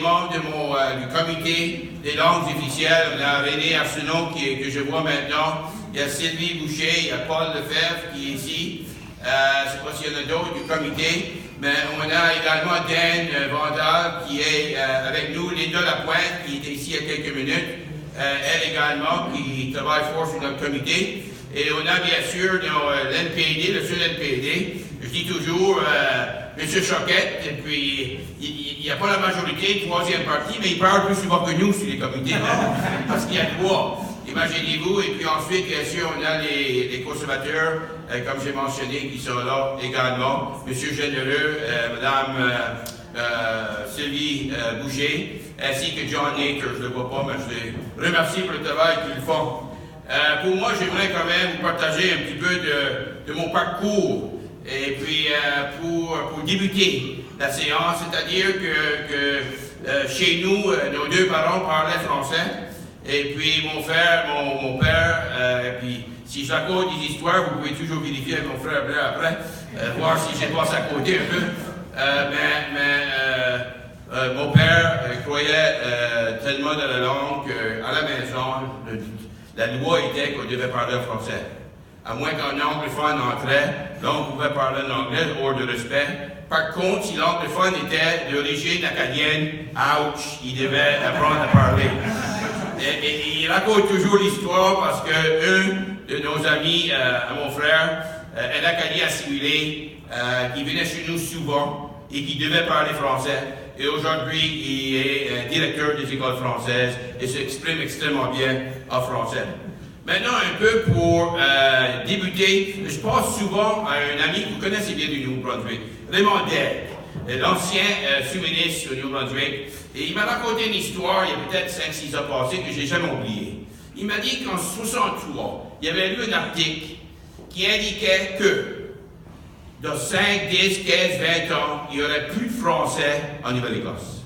membres du comité des langues officielles. On a René Arsenault que je vois maintenant. Il y a Sylvie Boucher, il y a Paul Lefebvre qui est ici. Je ne sais pas s'il y en a d'autres du comité. Mais on a également Dan Vandal qui est avec nous, Linda Lapointe qui était ici il y a quelques minutes, elle également qui travaille fort sur notre comité. Et on a bien sûr l'NPD, le seul NPD, je dis toujours M. Choquette, et puis il n'y a pas la majorité, troisième parti, mais il parle plus souvent que nous sur les comités, parce qu'il y a trois. Imaginez-vous, et puis ensuite, bien sûr, on a les conservateurs, comme j'ai mentionné, qui sont là également. M. Généreux, Mme Sylvie Boucher, ainsi que John Nater, je ne le vois pas, mais je les remercie pour le travail qu'ils font. Pour moi, j'aimerais quand même vous partager un petit peu de mon parcours, et puis pour débuter la séance, c'est-à-dire que chez nous, nos deux parents parlaient français. Et puis mon père, et puis si je raconte des histoires, vous pouvez toujours vérifier avec mon frère après, voir si j'ai passé à côté un peu. Mon père croyait tellement dans la langue qu'à la maison, la loi était qu'on devait parler français. À moins qu'un anglophone entrait, là on pouvait parler en anglais hors de respect. Par contre, si l'anglophone était d'origine acadienne, ouch, il devait apprendre à parler. Et il raconte toujours l'histoire parce qu'un de nos amis à mon frère, un Acadien assimilé, qui venait chez nous souvent et qui devait parler français. Et aujourd'hui, il est directeur des écoles françaises et s'exprime extrêmement bien en français. Maintenant, un peu pour débuter, je pense souvent à un ami que vous connaissez bien du Nouveau-Brunswick, Raymond Degg, l'ancien sous-ministre du Nouveau-Brunswick. Et il m'a raconté une histoire, il y a peut-être 5-6 ans passés, que je n'ai jamais oublié. Il m'a dit qu'en 1963, il avait lu un article qui indiquait que dans 5, 10, 15, 20 ans, il n'y aurait plus de français en Nouvelle-Écosse.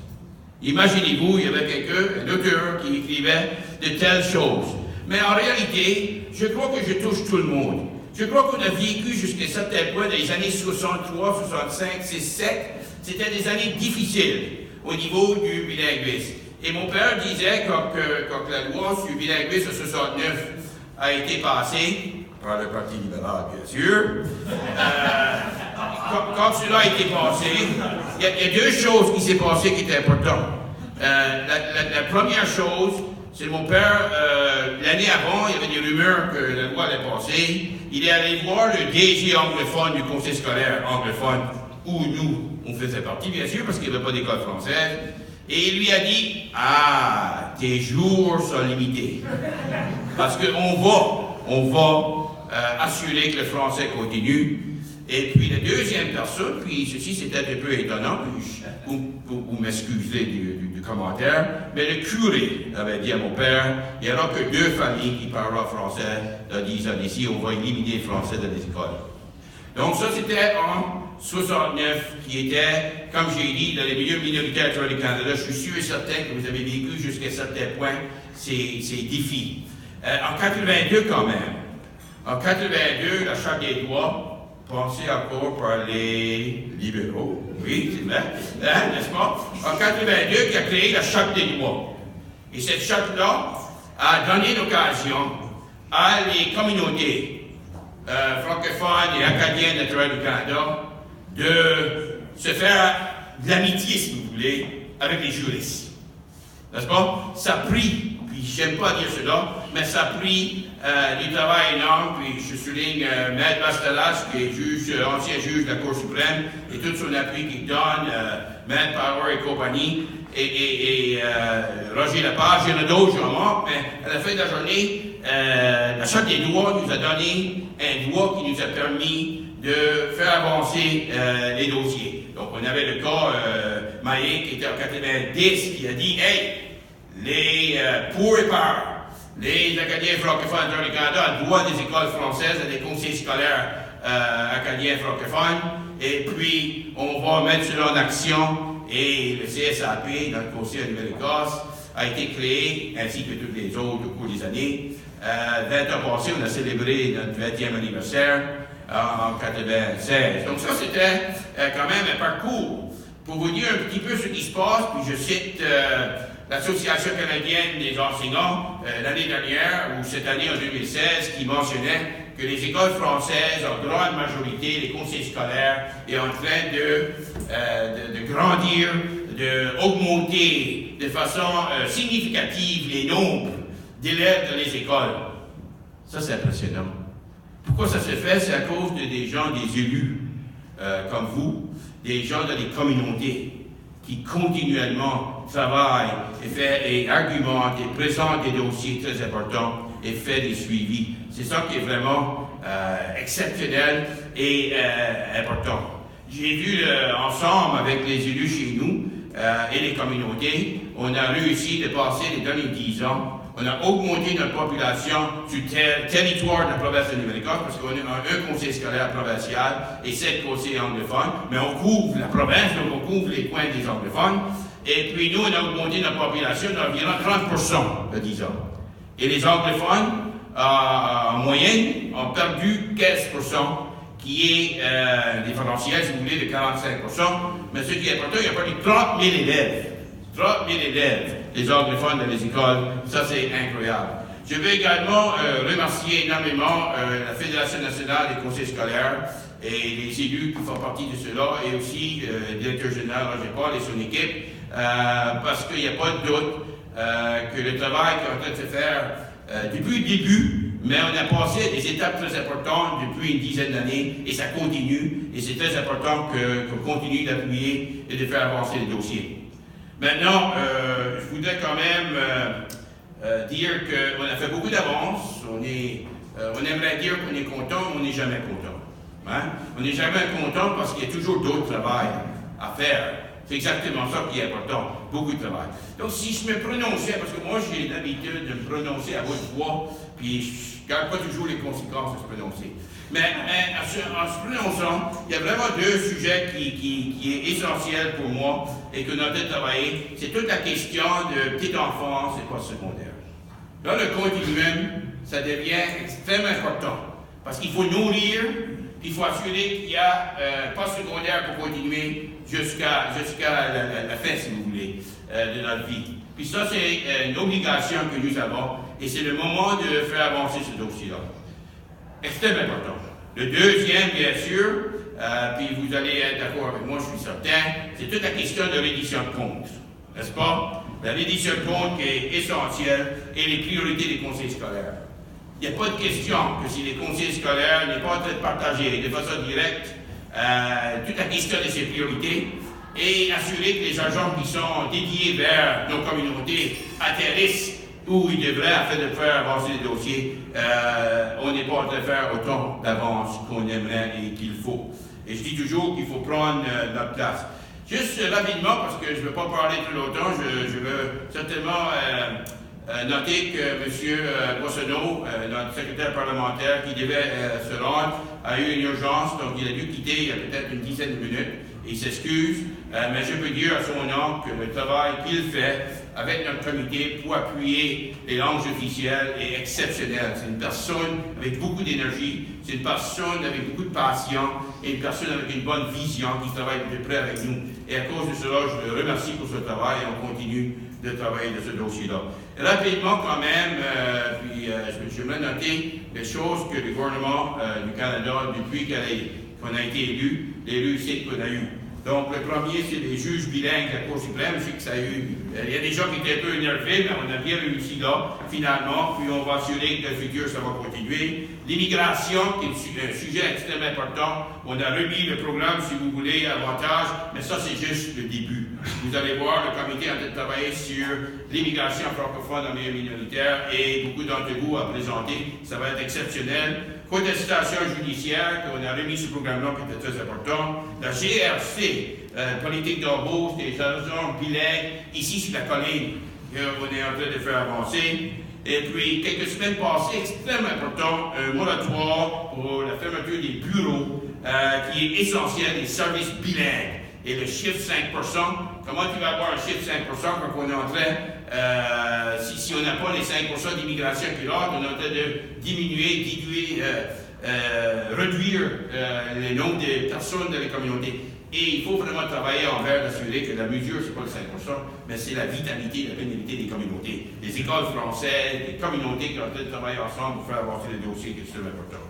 Imaginez-vous, il y avait quelqu'un, un auteur, qui écrivait de telles choses. Mais en réalité, je crois que je touche tout le monde. Je crois qu'on a vécu jusqu'à un certain point dans les années 63, 65, 67. C'était des années difficiles au niveau du bilinguisme. Et mon père disait quand la loi sur le bilinguisme en 69 a été passée, par le Parti libéral bien sûr, quand cela a été passé, il y a deux choses qui s'est passées qui étaient importantes. La première chose, c'est mon père, l'année avant, il y avait des rumeurs que la loi allait passer. Il est allé voir le DG anglophone du conseil scolaire anglophone, où nous, on faisait partie, bien sûr, parce qu'il n'y avait pas d'école française. Et il lui a dit, ah, tes jours sont limités. Parce qu'on va assurer que le français continue. Et puis la deuxième personne, puis ceci c'était un peu étonnant, vous m'excuserez du commentaire, mais le curé avait dit à mon père, il n'y aura que 2 familles qui parleront français dans 10 ans d'ici, on va éliminer le français dans les écoles. Donc ça c'était en 69, qui était, comme j'ai dit, dans les milieux minoritaires du Canada. Je suis sûr et certain que vous avez vécu jusqu'à un certain point ces défis. En 82 quand même, en 82, la Charte des droits, pensée encore par les libéraux, oui, c'est vrai, n'est-ce pas? En 82, qui a créé la Charte des droits. Et cette charte-là a donné l'occasion à les communautés francophones et acadiennes naturelles du Canada de se faire de l'amitié, si vous voulez, avec les juristes. N'est-ce pas? Ça a pris, puis j'aime pas dire cela, mais ça a pris du travail énorme, puis je souligne Maître Bastelas, qui est ancien juge de la Cour suprême, et tout son appui qu'il donne, Maître Power et compagnie, et Roger Lepage, il y en a d'autres, j'en manque, mais à la fin de la journée, la Charte des droits nous a donné un droit qui nous a permis de faire avancer les dossiers. Donc, on avait le cas Maïe, qui était en 90, qui a dit, hey, pour et par les Acadiens francophones dans le Canada ont droit des écoles françaises et des conseils scolaires acadiens francophones, et puis on va mettre cela en action, et le CSAP, dans le Conseil de Nouvelle-Écosse, a été créé, ainsi que toutes les autres au cours des années. 20 ans passés, on a célébré notre 20e anniversaire en 96. Donc ça, c'était quand même un parcours pour vous dire un petit peu ce qui se passe, puis je cite l'Association canadienne des enseignants l'année dernière, ou cette année en 2016, qui mentionnait que les écoles françaises, en grande majorité, les conseils scolaires, est en train de grandir, d'augmenter de façon significative les nombres d'élèves dans les écoles. Ça, c'est impressionnant. Pourquoi ça se fait? C'est à cause des gens, des élus comme vous, des gens dans les communautés qui continuellement travaillent et argumentent et présentent des dossiers très importants et fait des suivis. C'est ça qui est vraiment exceptionnel et important. J'ai vu ensemble avec les élus chez nous et les communautés, on a réussi de passer les derniers 10 ans, on a augmenté notre population du territoire de la province de Nouvelle-Écosse, parce qu'on a un conseil scolaire provincial et 7 conseils anglophones, mais on couvre la province, donc on couvre les coins des anglophones. Et puis nous, on a augmenté notre population d'environ 30% de 10 ans. Et les anglophones, en moyenne, ont perdu 15%, qui est un différentiel, si vous voulez, de 45%. Mais ce qui est important, il y a perdu 30 000 élèves. 30 000 élèves, les anglophones dans les écoles. Ça, c'est incroyable. Je veux également remercier énormément la Fédération nationale des conseils scolaires et les élus qui font partie de cela, et aussi le directeur général Roger Paul et son équipe, parce qu'il n'y a pas de doute que le travail qui est en train de se faire depuis le début, mais on a passé des étapes très importantes depuis une dizaine d'années, et ça continue, et c'est très important qu'on continue d'appuyer et de faire avancer les dossiers. Maintenant, je voudrais quand même dire qu'on a fait beaucoup d'avance. On aimerait dire qu'on est content, mais on n'est jamais content. Hein? On n'est jamais content parce qu'il y a toujours d'autres travail à faire. C'est exactement ça qui est important, beaucoup de travail. Donc, si je me prononçais, parce que moi j'ai l'habitude de me prononcer à haute voix, puis je ne garde pas toujours les conséquences de se prononcer. Mais en se prononçant, il y a vraiment deux sujets qui est essentiel pour moi et que nous avons travaillé. C'est toute la question de petite enfance et post-secondaire. Dans le continuum, ça devient extrêmement important parce qu'il faut nourrir, puis il faut assurer qu'il y a post-secondaire pour continuer jusqu'à la fin, si vous voulez, de notre vie. Puis ça, c'est une obligation que nous avons et c'est le moment de faire avancer ce dossier-là. Extrêmement important. Le deuxième, bien sûr, puis vous allez être d'accord avec moi, je suis certain, c'est toute la question de reddition de comptes, n'est-ce pas? La reddition de comptes qui est essentielle et les priorités des conseils scolaires. Il n'y a pas de question que si les conseils scolaires n'est pas en train de partager de façon directe toute la question de ses priorités et assurer que les agents qui sont dédiés vers nos communautés atterrissent où il devrait, afin de faire avancer les dossiers, on n'est pas en train de faire autant d'avance qu'on aimerait et qu'il faut. Et je dis toujours qu'il faut prendre notre place. Juste rapidement, parce que je ne veux pas parler trop longtemps, je veux certainement noter que M. Boissonneau, notre secrétaire parlementaire, qui devait se rendre, a eu une urgence, donc il a dû quitter il y a peut-être une dizaine de minutes. Il s'excuse, mais je peux dire à son nom que le travail qu'il fait avec notre comité pour appuyer les langues officielles est exceptionnel. C'est une personne avec beaucoup d'énergie, c'est une personne avec beaucoup de passion et une personne avec une bonne vision qui travaille de près avec nous. Et à cause de cela, je le remercie pour ce travail et on continue de travailler de ce dossier-là. Rapidement quand même, je vais noter les choses que le gouvernement du Canada, depuis qu'on a été élu, les réussites qu'on a eues. Donc, le premier, c'est les juges bilingues de la Cour suprême. Je sais que ça a eu... Il y a des gens qui étaient un peu énervés, mais on a bien réussi là, finalement. Puis on va assurer que dans le futur, ça va continuer. L'immigration, qui est un sujet extrêmement important. On a remis le programme, si vous voulez, avantage, mais ça, c'est juste le début. Vous allez voir, le comité a travaillé sur l'immigration francophone en milieu minoritaire et beaucoup d'entre vous a présenté. Ça va être exceptionnel. Contestation judiciaire, qu'on a remis ce programme-là qui était très important. La GRC, politique d'embauche des agents bilingues, ici sur la colline, qu'on est en train de faire avancer. Et puis, quelques semaines passées, extrêmement important, un moratoire pour la fermeture des bureaux, qui est essentiel, des services bilingues. Et le chiffre 5%, comment tu vas avoir un chiffre 5% quand on est en train, si on n'a pas les 5% d'immigration qui rentre, on est en train de diminuer, réduire le nombre de personnes dans les communautés. Et il faut vraiment travailler envers d'assurer que la mesure, ce n'est pas le 5%, mais c'est la vitalité, la pénibilité des communautés. Les écoles françaises, les communautés qui ont train de travailler ensemble pour faire avancer les dossiers qui sont importants.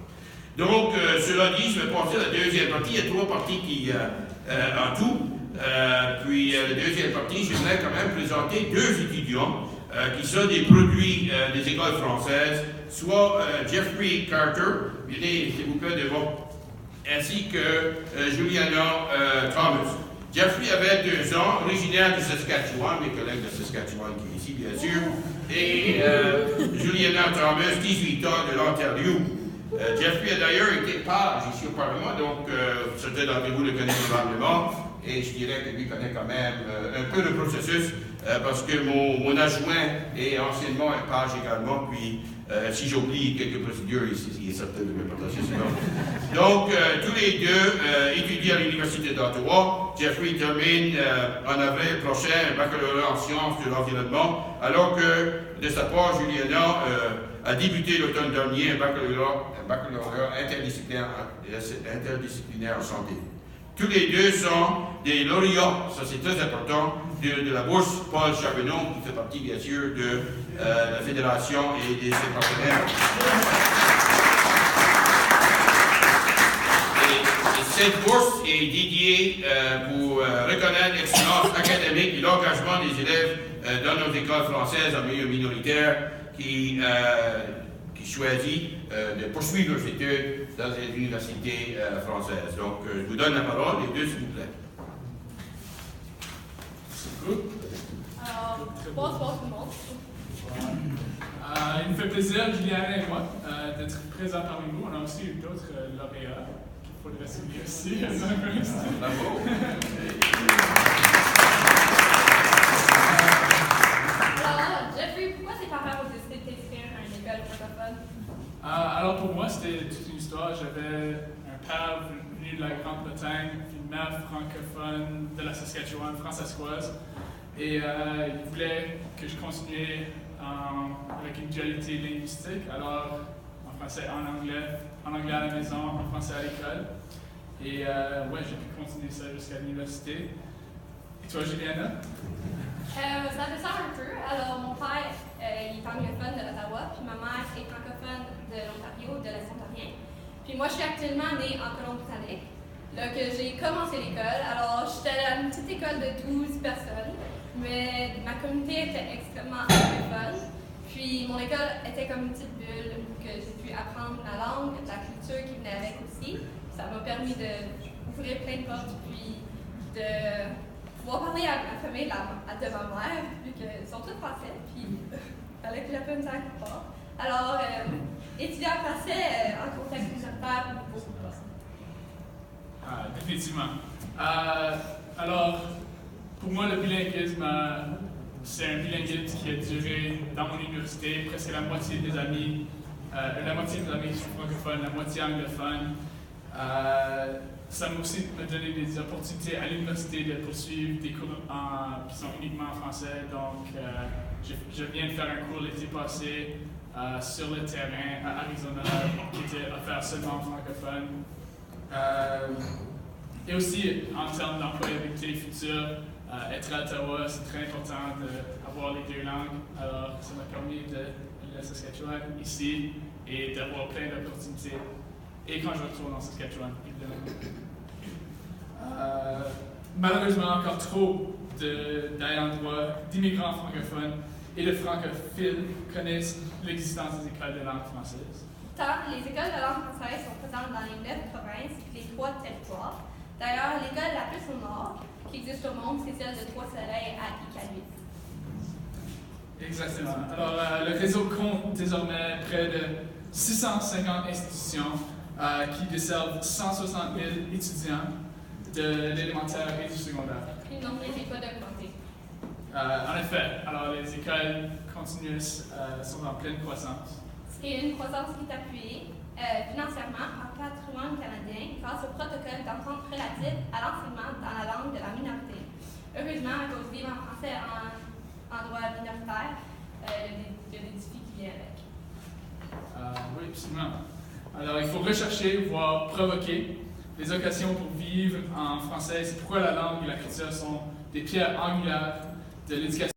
Donc, cela dit, je vais passer à la deuxième partie. Il y a 3 parties qui, en tout. Puis, la deuxième partie, j'aimerais quand même présenter 2 étudiants qui sont des produits des écoles françaises, soit Jeffrey Carter, venez s'il vous plaît devant, ainsi que Juliana Thomas. Jeffrey avait 2 ans, originaire de Saskatchewan, mes collègues de Saskatchewan qui est ici, bien sûr, et Juliana Thomas, 18 ans, de l'Ontario. Jeffrey a d'ailleurs été page ici au Parlement, donc certains d'entre vous le connaissent probablement, et je dirais que lui connaît quand même un peu le processus, parce que mon adjoint est anciennement un page également, puis si j'oublie quelques procédures, il est certain de me partager cela. Donc, tous les 2 étudient à l'Université d'Ottawa. Jeffrey termine en avril prochain un baccalauréat en sciences de l'environnement, alors que, de sa part, Juliana a débuté l'automne dernier un baccalauréat interdisciplinaire en santé. Tous les 2 sont des lauréats, ça c'est très important, de la bourse Paul Charbonneau, qui fait partie bien sûr de la Fédération et de ses partenaires. Et cette bourse est dédiée pour reconnaître l'excellence académique et l'engagement des élèves dans nos écoles françaises en milieu minoritaire qui choisit de poursuivre leurs études dans les universités françaises. Donc, je vous donne la parole, les 2, s'il vous plaît. Bonsoir tout le monde. Il me fait plaisir, Juliana et moi, d'être présents parmi vous. On a aussi eu d'autres lauréats qu'il faudrait souligner aussi. Bravo! Alors, Jeffrey, pourquoi tes parents ont décidé de t'inscrire à une école francophone? Alors pour moi, c'était toute une histoire. J'avais un père venu de la Grande-Bretagne, puis une mère francophone de la Saskatchewan, françaiscoise. Et il voulait que je continue avec une dualité linguistique. Alors, en français, en anglais à la maison, en français à l'école. Et ouais, j'ai pu continuer ça jusqu'à l'université. Et toi, Juliana? Ça fait ça un peu. Alors, mon père, il est anglophone de l'Ottawa, puis ma mère est francophone de l'Ontario, de l'Est ontarien. Puis moi, je suis actuellement née en Colombie-Britannique, là que j'ai commencé l'école. Alors, j'étais à une petite école de 12 personnes, mais ma communauté était extrêmement anglophone. Puis mon école était comme une petite bulle où j'ai pu apprendre la langue, la culture qui venait avec aussi. Ça m'a permis d'ouvrir plein de portes, puis de pouvoir parler à ma famille de ma mère, vu qu'ils sont tous français, puis il fallait que j'apprenne ça quelque part. Alors, étudier en français en contexte minoritaire, beaucoup de Définitivement. Alors, pour moi, le bilinguisme, c'est un bilinguisme qui a duré dans mon université. Presque la moitié des amis sont francophones, la moitié anglophones. Ça m'a aussi donné des opportunités à l'université de poursuivre des cours qui sont uniquement en français. Donc, je viens de faire un cours l'été passé sur le terrain à Arizona qui était offert seulement en francophone. Et aussi, en termes d'employabilité future, être à Ottawa, c'est très important d'avoir les 2 langues. Alors, ça m'a permis de la Saskatchewan ici et d'avoir plein d'opportunités. Et quand je retourne en Saskatchewan, évidemment. Malheureusement, encore trop d'ayants droit, d'immigrants francophones et de francophiles connaissent l'existence des écoles de langue française. Les écoles de langue française sont présentes dans les 9 provinces et les 3 territoires. D'ailleurs, l'école la plus au nord qui existe au monde, c'est celle de Trois-Soleils à Iqaluit. Exactement. Alors, le réseau compte désormais près de 650 institutions qui desservent 160 000 étudiants de l'élémentaire et du secondaire. Le nombre n'est pas d'augmenter. En effet, alors les écoles continuent, sont en pleine croissance. C'est une croissance qui est appuyée financièrement par le patrimoine canadien grâce au protocole d'entente relatif à l'enseignement dans la langue de la minorité. Heureusement, à cause du livre en français en droit minoritaire, il y a des défis qui viennent avec. Oui, absolument. Alors, il faut rechercher, voire provoquer les occasions pour vivre en français. C'est pourquoi la langue et la culture sont des pierres angulaires de l'éducation.